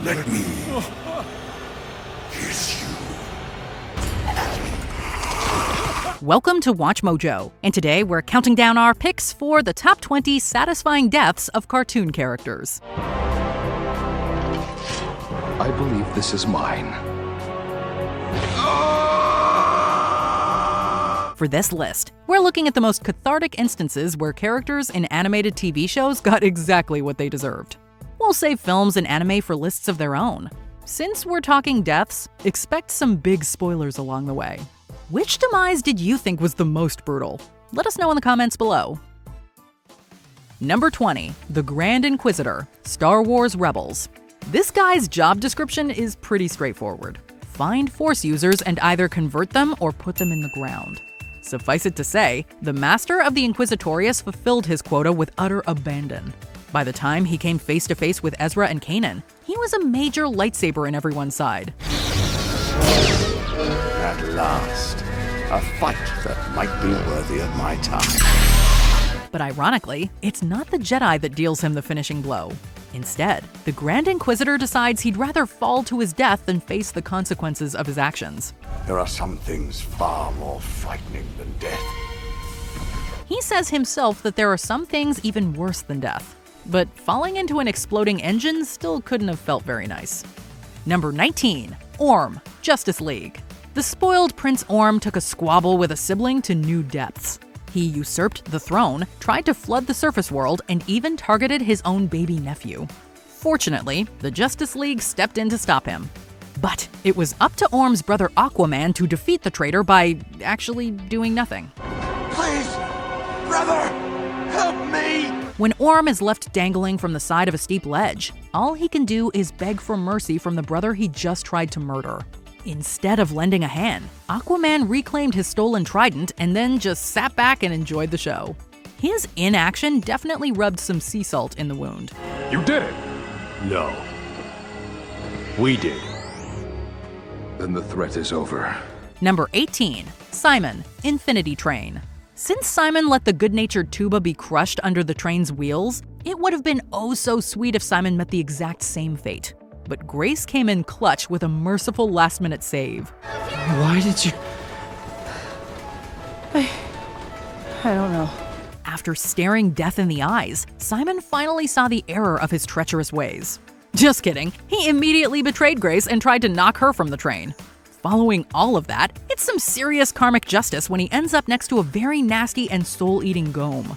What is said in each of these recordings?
Let me kiss you. Welcome to Watch Mojo, and today we're counting down our picks for the top 20 satisfying deaths of cartoon characters. I believe this is mine. For this list, we're looking at the most cathartic instances where characters in animated TV shows got exactly what they deserved. We'll save films and anime for lists of their own. Since we're talking deaths, expect some big spoilers along the way. Which demise did you think was the most brutal? Let us know in the comments below. Number 20, the Grand Inquisitor, Star Wars Rebels. This guy's job description is pretty straightforward. Find Force users and either convert them or put them in the ground. Suffice it to say, the master of the Inquisitorius fulfilled his quota with utter abandon. By the time he came face to face with Ezra and Kanan, he was a major lightsaber in everyone's side. At last, a fight that might be worthy of my time. But ironically, it's not the Jedi that deals him the finishing blow. Instead, the Grand Inquisitor decides he'd rather fall to his death than face the consequences of his actions. There are some things far more frightening than death. He says himself that there are some things even worse than death. But falling into an exploding engine still couldn't have felt very nice. Number 19, Orm, Justice League. The spoiled Prince Orm took a squabble with a sibling to new depths. He usurped the throne, tried to flood the surface world, and even targeted his own baby nephew. Fortunately, the Justice League stepped in to stop him. But it was up to Orm's brother Aquaman to defeat the traitor by actually doing nothing. Please, brother, help me! When Orm is left dangling from the side of a steep ledge, all he can do is beg for mercy from the brother he just tried to murder. Instead of lending a hand, Aquaman reclaimed his stolen trident and then just sat back and enjoyed the show. His inaction definitely rubbed some sea salt in the wound. You did it! No. We did. Then the threat is over. Number 18, Simon, Infinity Train. Since Simon let the good-natured Tuba be crushed under the train's wheels, it would have been oh so sweet if Simon met the exact same fate. But Grace came in clutch with a merciful last-minute save. Why did you... I don't know. After staring death in the eyes, Simon finally saw the error of his treacherous ways. Just kidding, he immediately betrayed Grace and tried to knock her from the train. Following all of that, it's some serious karmic justice when he ends up next to a very nasty and soul-eating Gome.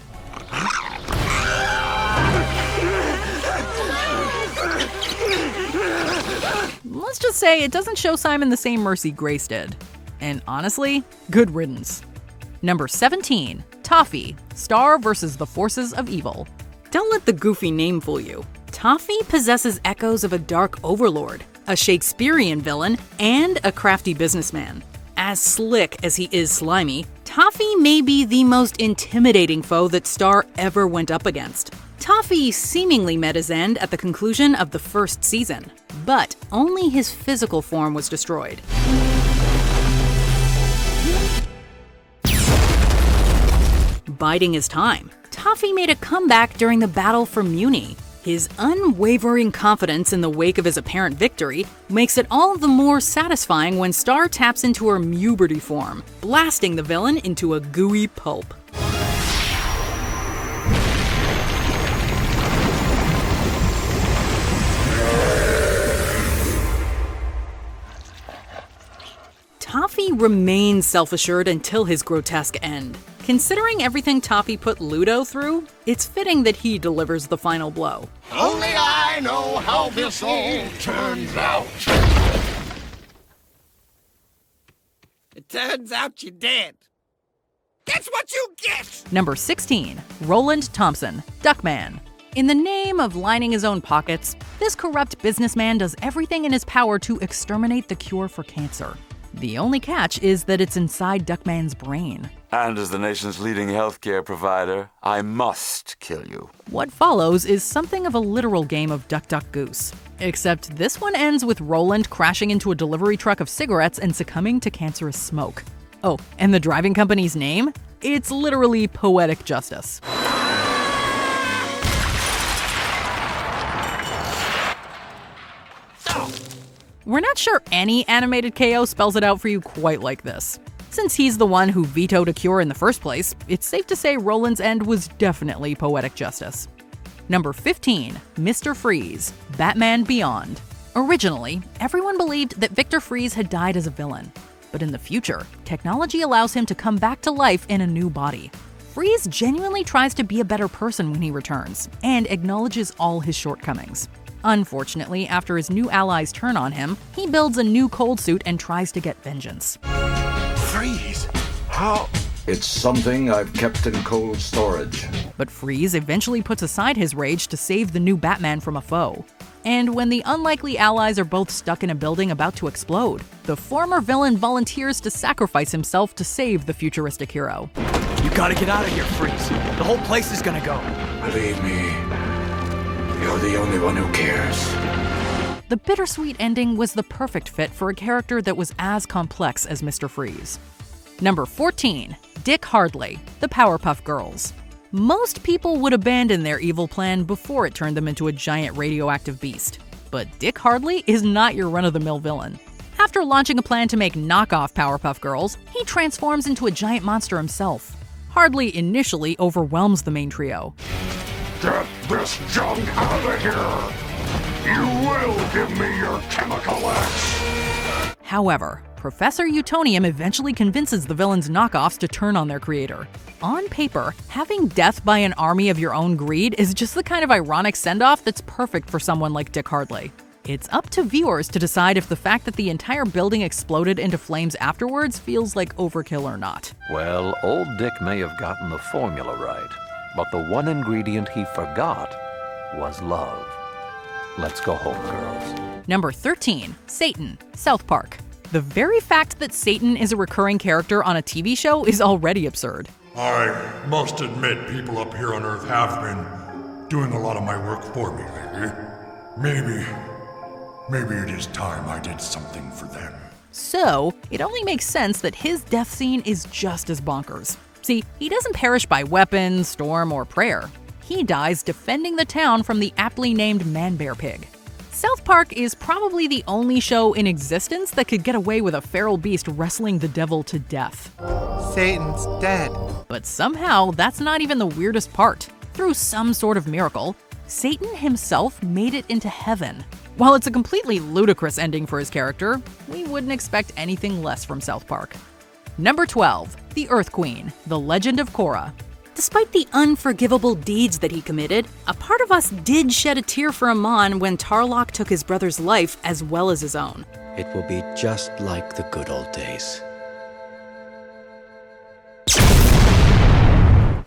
Let's just say it doesn't show Simon the same mercy Grace did. And honestly, good riddance. Number 17, Toffee, Star versus the Forces of Evil. Don't let the goofy name fool you. Toffee possesses echoes of a dark overlord, a Shakespearean villain, and a crafty businessman. As slick as he is slimy, Toffee may be the most intimidating foe that Star ever went up against. Toffee seemingly met his end at the conclusion of the first season, but only his physical form was destroyed. Biding his time, Toffee made a comeback during the battle for Muni. His unwavering confidence in the wake of his apparent victory makes it all the more satisfying when Star taps into her Muberty form, blasting the villain into a gooey pulp. Toffee remains self-assured until his grotesque end. Considering everything Toffee put Ludo through, it's fitting that he delivers the final blow. Only I know how this all turns out. It turns out you're dead. That's what you get! Number 16, Roland Thompson, Duckman. In the name of lining his own pockets, this corrupt businessman does everything in his power to exterminate the cure for cancer. The only catch is that it's inside Duckman's brain. And as the nation's leading healthcare provider, I must kill you. What follows is something of a literal game of Duck Duck Goose. Except this one ends with Roland crashing into a delivery truck of cigarettes and succumbing to cancerous smoke. Oh, and the driving company's name? It's literally Poetic Justice. we're not sure any animated KO spells it out for you quite like this. Since he's the one who vetoed a cure in the first place, it's safe to say Roland's end was definitely poetic justice. Number 15, Mr. Freeze, Batman Beyond. Originally, everyone believed that Victor Freeze had died as a villain. But in the future, technology allows him to come back to life in a new body. Freeze genuinely tries to be a better person when he returns, and acknowledges all his shortcomings. Unfortunately, after his new allies turn on him, he builds a new cold suit and tries to get vengeance. Freeze! How? It's something I've kept in cold storage. But Freeze eventually puts aside his rage to save the new Batman from a foe. And when the unlikely allies are both stuck in a building about to explode, the former villain volunteers to sacrifice himself to save the futuristic hero. You gotta get out of here, Freeze. The whole place is gonna go. Believe me, you're the only one who cares. The bittersweet ending was the perfect fit for a character that was as complex as Mr. Freeze. Number 14, Dick Hardley, the Powerpuff Girls. Most people would abandon their evil plan before it turned them into a giant radioactive beast. But Dick Hardley is not your run-of-the-mill villain. After launching a plan to make knockoff Powerpuff Girls, he transforms into a giant monster himself. Hardley initially overwhelms the main trio. Get this junk out of here! You will give me your chemical X! However, Professor Utonium eventually convinces the villain's knockoffs to turn on their creator. On paper, having death by an army of your own greed is just the kind of ironic send-off that's perfect for someone like Dick Hardley. It's up to viewers to decide if the fact that the entire building exploded into flames afterwards feels like overkill or not. Well, old Dick may have gotten the formula right, but the one ingredient he forgot was love. Let's go home, girls. Number 13, Satan, South Park. The very fact that Satan is a recurring character on a TV show is already absurd. I must admit people up here on Earth have been doing a lot of my work for me lately. Maybe it is time I did something for them. So, it only makes sense that his death scene is just as bonkers. See, he doesn't perish by weapon, storm, or prayer. He dies defending the town from the aptly named Man-Bear Pig. South Park is probably the only show in existence that could get away with a feral beast wrestling the devil to death. Satan's dead. But somehow, that's not even the weirdest part. Through some sort of miracle, Satan himself made it into heaven. While it's a completely ludicrous ending for his character, we wouldn't expect anything less from South Park. Number 12, the Earth Queen, The Legend of Korra. Despite the unforgivable deeds that he committed, a part of us did shed a tear for Amon when Tarlok took his brother's life as well as his own. It will be just like the good old days.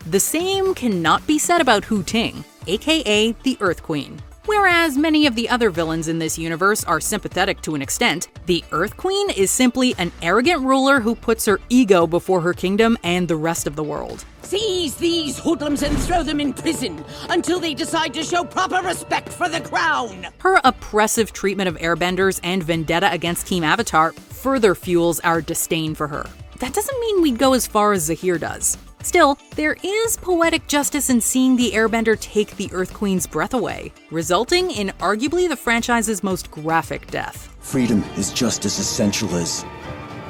The same cannot be said about Hu Ting, aka the Earth Queen. Whereas many of the other villains in this universe are sympathetic to an extent, the Earth Queen is simply an arrogant ruler who puts her ego before her kingdom and the rest of the world. Seize these hoodlums and throw them in prison until they decide to show proper respect for the crown! Her oppressive treatment of airbenders and vendetta against Team Avatar further fuels our disdain for her. That doesn't mean we'd go as far as Zahir does. Still, there is poetic justice in seeing the airbender take the Earth Queen's breath away, resulting in arguably the franchise's most graphic death. Freedom is just as essential as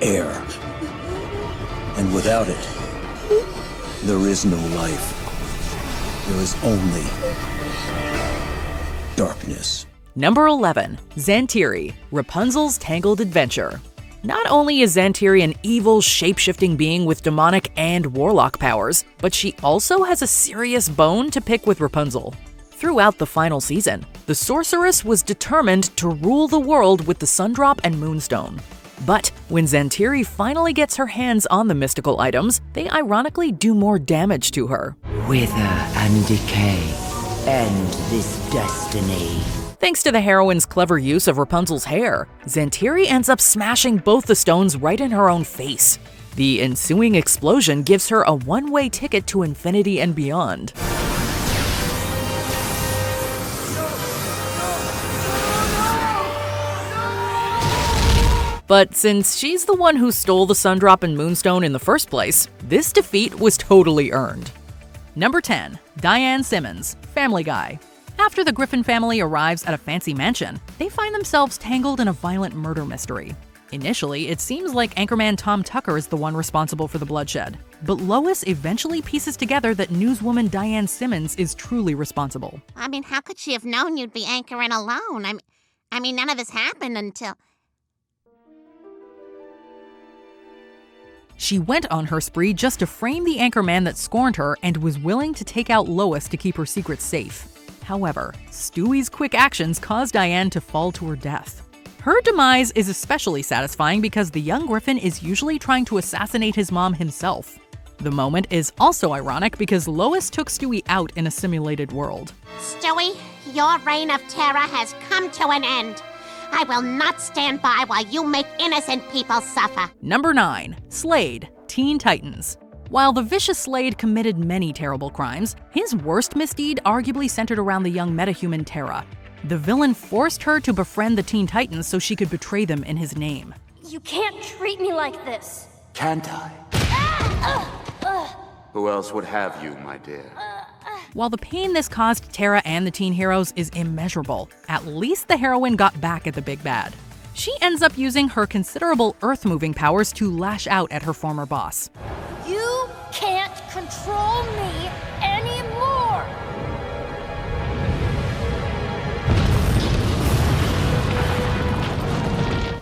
air. And without it, there is no life. There is only darkness. Number 11, Zantiri, Rapunzel's Tangled Adventure. Not only is Zantiri an evil, shape-shifting being with demonic and warlock powers, but she also has a serious bone to pick with Rapunzel. Throughout the final season, the sorceress was determined to rule the world with the Sundrop and Moonstone. But when Zantiri finally gets her hands on the mystical items, they ironically do more damage to her. Wither and decay, end this destiny. Thanks to the heroine's clever use of Rapunzel's hair, Zantiri ends up smashing both the stones right in her own face. The ensuing explosion gives her a one-way ticket to infinity and beyond. But since she's the one who stole the Sundrop and Moonstone in the first place, this defeat was totally earned. Number 10, Diane Simmons, Family Guy. After the Griffin family arrives at a fancy mansion, they find themselves tangled in a violent murder mystery. Initially, it seems like anchorman Tom Tucker is the one responsible for the bloodshed, but Lois eventually pieces together that newswoman Diane Simmons is truly responsible. I mean, how could she have known you'd be anchoring alone? I mean, none of this happened until... She went on her spree just to frame the anchorman that scorned her and was willing to take out Lois to keep her secrets safe. However, Stewie's quick actions caused Diane to fall to her death. Her demise is especially satisfying because the young Griffin is usually trying to assassinate his mom himself. The moment is also ironic because Lois took Stewie out in a simulated world. Stewie, your reign of terror has come to an end. I will not stand by while you make innocent people suffer. Number 9. Slade, Teen Titans. While the vicious Slade committed many terrible crimes, his worst misdeed arguably centered around the young metahuman Terra. The villain forced her to befriend the Teen Titans so she could betray them in his name. You can't treat me like this. Can't I? Who else would have you, my dear? While the pain this caused Terra and the teen heroes is immeasurable, at least the heroine got back at the big bad. She ends up using her considerable earth-moving powers to lash out at her former boss. You can't control me anymore!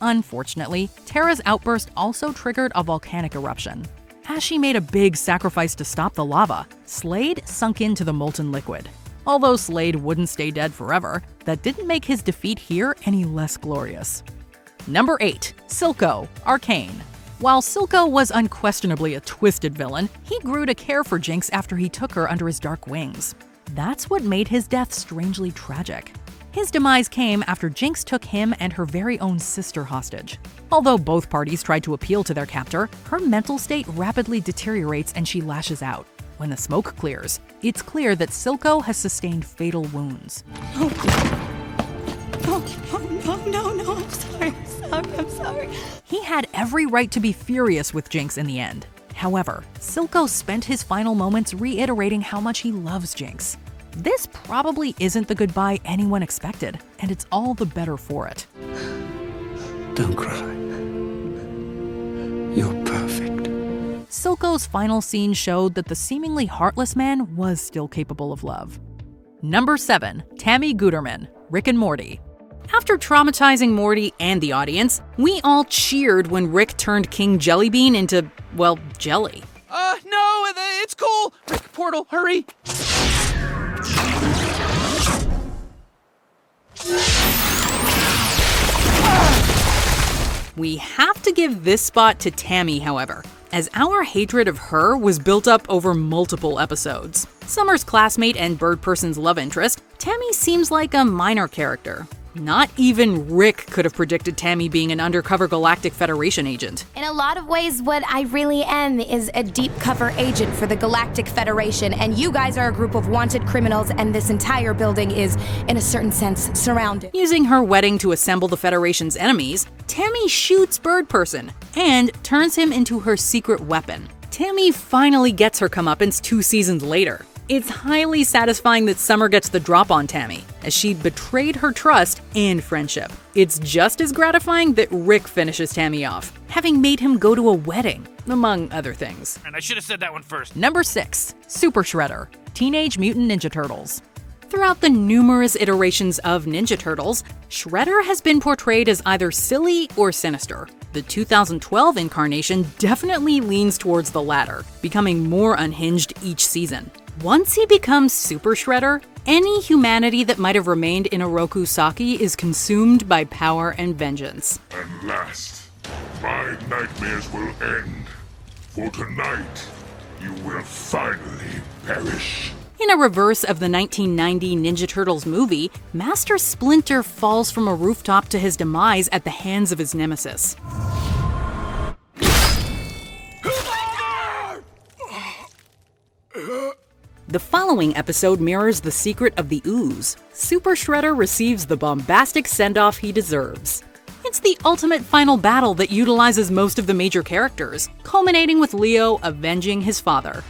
Unfortunately, Terra's outburst also triggered a volcanic eruption. As she made a big sacrifice to stop the lava, Slade sunk into the molten liquid. Although Slade wouldn't stay dead forever, that didn't make his defeat here any less glorious. Number 8. Silco Arcane. While Silco was unquestionably a twisted villain, he grew to care for Jinx after he took her under his dark wings. That's what made his death strangely tragic. His demise came after Jinx took him and her very own sister hostage. Although both parties tried to appeal to their captor, her mental state rapidly deteriorates and she lashes out. When the smoke clears, it's clear that Silco has sustained fatal wounds. No, I'm sorry. He had every right to be furious with Jinx in the end. However, Silco spent his final moments reiterating how much he loves Jinx. This probably isn't the goodbye anyone expected, and it's all the better for it. Don't cry. You're perfect. Silco's final scene showed that the seemingly heartless man was still capable of love. Number 7. Tammy Guterman, Rick and Morty. After traumatizing Morty and the audience, we all cheered when Rick turned King Jellybean into, well, jelly. No, it's cool. Rick, Portal, hurry. We have to give this spot to Tammy, however, as our hatred of her was built up over multiple episodes. Summer's classmate and Bird Person's love interest, Tammy seems like a minor character. Not even Rick could have predicted Tammy being an undercover Galactic Federation agent. In a lot of ways, what I really am is a deep cover agent for the Galactic Federation, and you guys are a group of wanted criminals, and this entire building is, in a certain sense, surrounded. Using her wedding to assemble the Federation's enemies, Tammy shoots Bird Person and turns him into her secret weapon. Tammy finally gets her comeuppance 2 seasons later. It's highly satisfying that Summer gets the drop on Tammy, as she betrayed her trust and friendship. It's just as gratifying that Rick finishes Tammy off, having made him go to a wedding, among other things. And I should have said that one first. Number 6. Super Shredder, Teenage Mutant Ninja Turtles. Throughout the numerous iterations of Ninja Turtles, Shredder has been portrayed as either silly or sinister. The 2012 incarnation definitely leans towards the latter, becoming more unhinged each season. Once he becomes Super Shredder, any humanity that might have remained in Oroku Saki is consumed by power and vengeance. And last, my nightmares will end. For tonight, you will finally perish. In a reverse of the 1990 Ninja Turtles movie, Master Splinter falls from a rooftop to his demise at the hands of his nemesis. The following episode mirrors the secret of the ooze. Super Shredder receives the bombastic send-off he deserves. It's the ultimate final battle that utilizes most of the major characters, culminating with Leo avenging his father.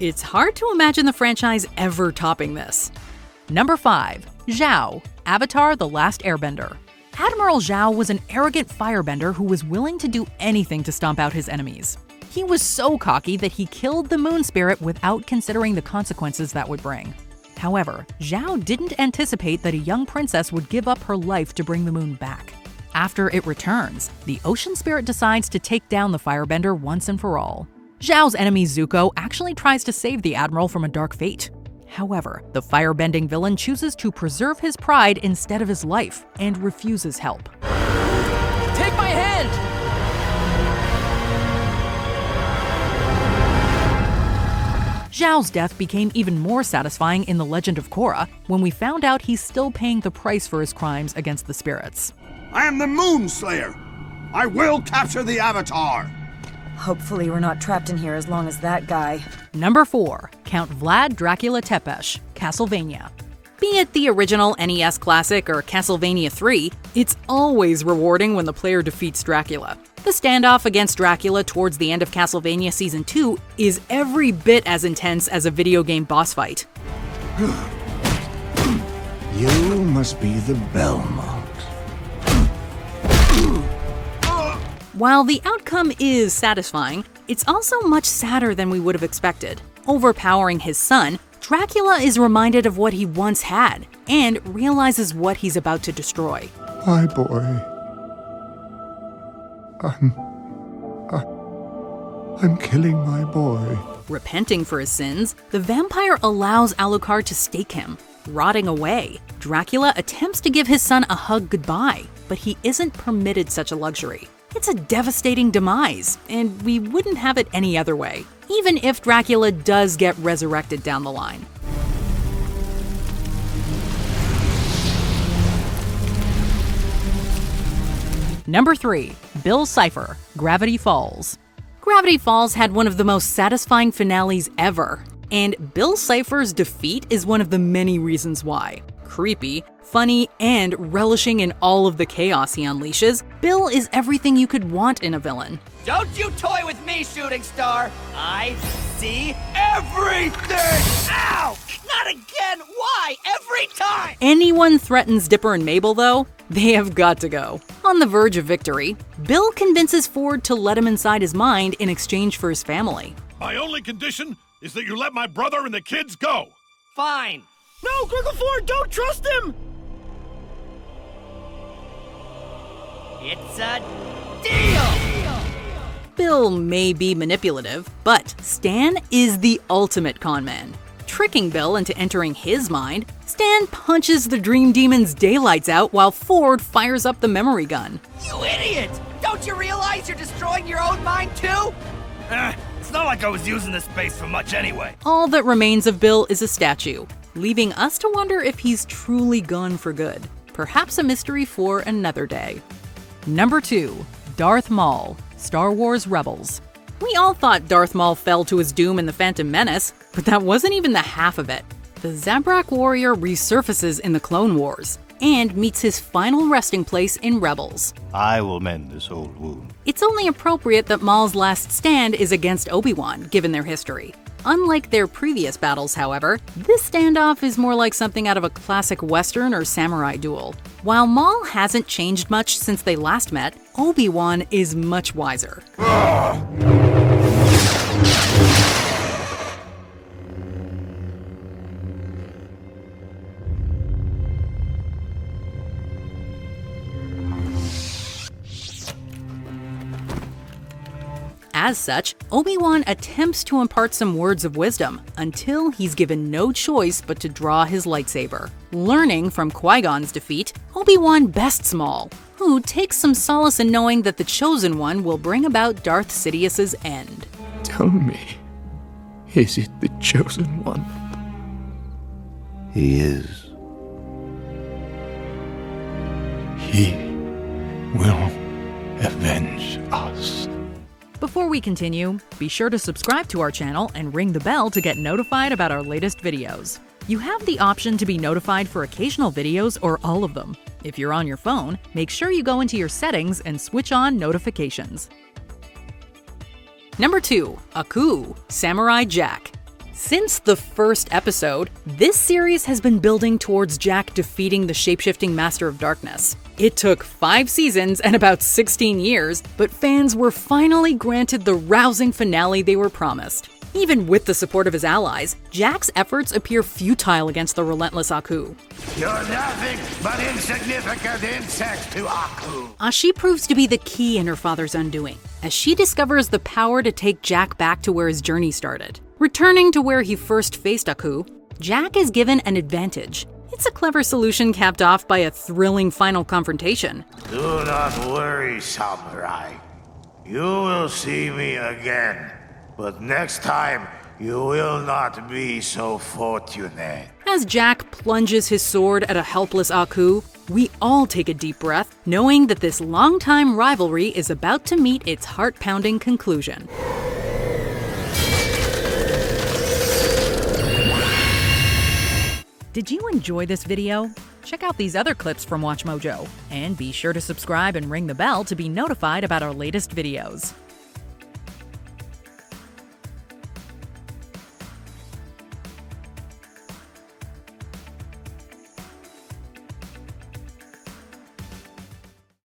It's hard to imagine the franchise ever topping this. Number 5. Zhao, Avatar: The Last Airbender. Admiral Zhao was an arrogant firebender who was willing to do anything to stomp out his enemies. He was so cocky that he killed the moon spirit without considering the consequences that would bring. However, Zhao didn't anticipate that a young princess would give up her life to bring the moon back. After it returns, the ocean spirit decides to take down the firebender once and for all. Zhao's enemy Zuko actually tries to save the admiral from a dark fate. However, the firebending villain chooses to preserve his pride instead of his life and refuses help. Take my hand! Zhao's death became even more satisfying in The Legend of Korra when we found out he's still paying the price for his crimes against the spirits. I am the Moon Slayer. I will capture the Avatar. Hopefully we're not trapped in here as long as that guy. Number 4. Count Vlad Dracula Tepesh, Castlevania. Be it the original NES classic or Castlevania 3, it's always rewarding when the player defeats Dracula. The standoff against Dracula towards the end of Castlevania Season 2 is every bit as intense as a video game boss fight. You must be the Belmont. While the outcome is satisfying, it's also much sadder than we would have expected. Overpowering his son, Dracula is reminded of what he once had and realizes what he's about to destroy. My boy. I'm killing my boy. Repenting for his sins, the vampire allows Alucard to stake him. Rotting away, Dracula attempts to give his son a hug goodbye, but he isn't permitted such a luxury. It's a devastating demise, and we wouldn't have it any other way, even if Dracula does get resurrected down the line. Number 3. Bill Cipher, Gravity Falls. Gravity Falls had one of the most satisfying finales ever, and Bill Cipher's defeat is one of the many reasons why. Creepy, funny, and relishing in all of the chaos he unleashes, Bill is everything you could want in a villain. Don't you toy with me, Shooting Star! I see everything! Ow! Not again! Why? Every time! Anyone threatens Dipper and Mabel, though, they have got to go. On the verge of victory, Bill convinces Ford to let him inside his mind in exchange for his family. My only condition is that you let my brother and the kids go. Fine. No, Griggle Ford, don't trust him! It's a deal! Bill may be manipulative, but Stan is the ultimate conman. Tricking Bill into entering his mind, Stan punches the Dream Demon's daylights out while Ford fires up the memory gun. You idiot! Don't you realize you're destroying your own mind too? It's not like I was using this space for much anyway. All that remains of Bill is a statue, leaving us to wonder if he's truly gone for good. Perhaps a mystery for another day. Number 2. Darth Maul, Star Wars Rebels. We all thought Darth Maul fell to his doom in The Phantom Menace, but that wasn't even the half of it. The Zabrak warrior resurfaces in the Clone Wars and meets his final resting place in Rebels. I will mend this old wound. It's only appropriate that Maul's last stand is against Obi-Wan, given their history. Unlike their previous battles, however, this standoff is more like something out of a classic Western or samurai duel. While Maul hasn't changed much since they last met, Obi-Wan is much wiser. As such, Obi-Wan attempts to impart some words of wisdom until he's given no choice but to draw his lightsaber. Learning from Qui-Gon's defeat, Obi-Wan bests Maul, who takes some solace in knowing that the Chosen One will bring about Darth Sidious's end. Tell me, is it the Chosen One? He is. He will avenge us. Before we continue, be sure to subscribe to our channel and ring the bell to get notified about our latest videos. You have the option to be notified for occasional videos or all of them. If you're on your phone, make sure you go into your settings and switch on notifications. Number 2. Aku, Samurai Jack. Since the first episode, this series has been building towards Jack defeating the shapeshifting Master of Darkness. It took 5 seasons and about 16 years, but fans were finally granted the rousing finale they were promised. Even with the support of his allies, Jack's efforts appear futile against the relentless Aku. You're nothing but insignificant insects to Aku. She proves to be the key in her father's undoing, as she discovers the power to take Jack back to where his journey started. Returning to where he first faced Aku, Jack is given an advantage. It's a clever solution capped off by a thrilling final confrontation. Do not worry, Samurai. You will see me again. But next time, you will not be so fortunate. As Jack plunges his sword at a helpless Aku, we all take a deep breath, knowing that this longtime rivalry is about to meet its heart-pounding conclusion. Did you enjoy this video? Check out these other clips from WatchMojo, and be sure to subscribe and ring the bell to be notified about our latest videos.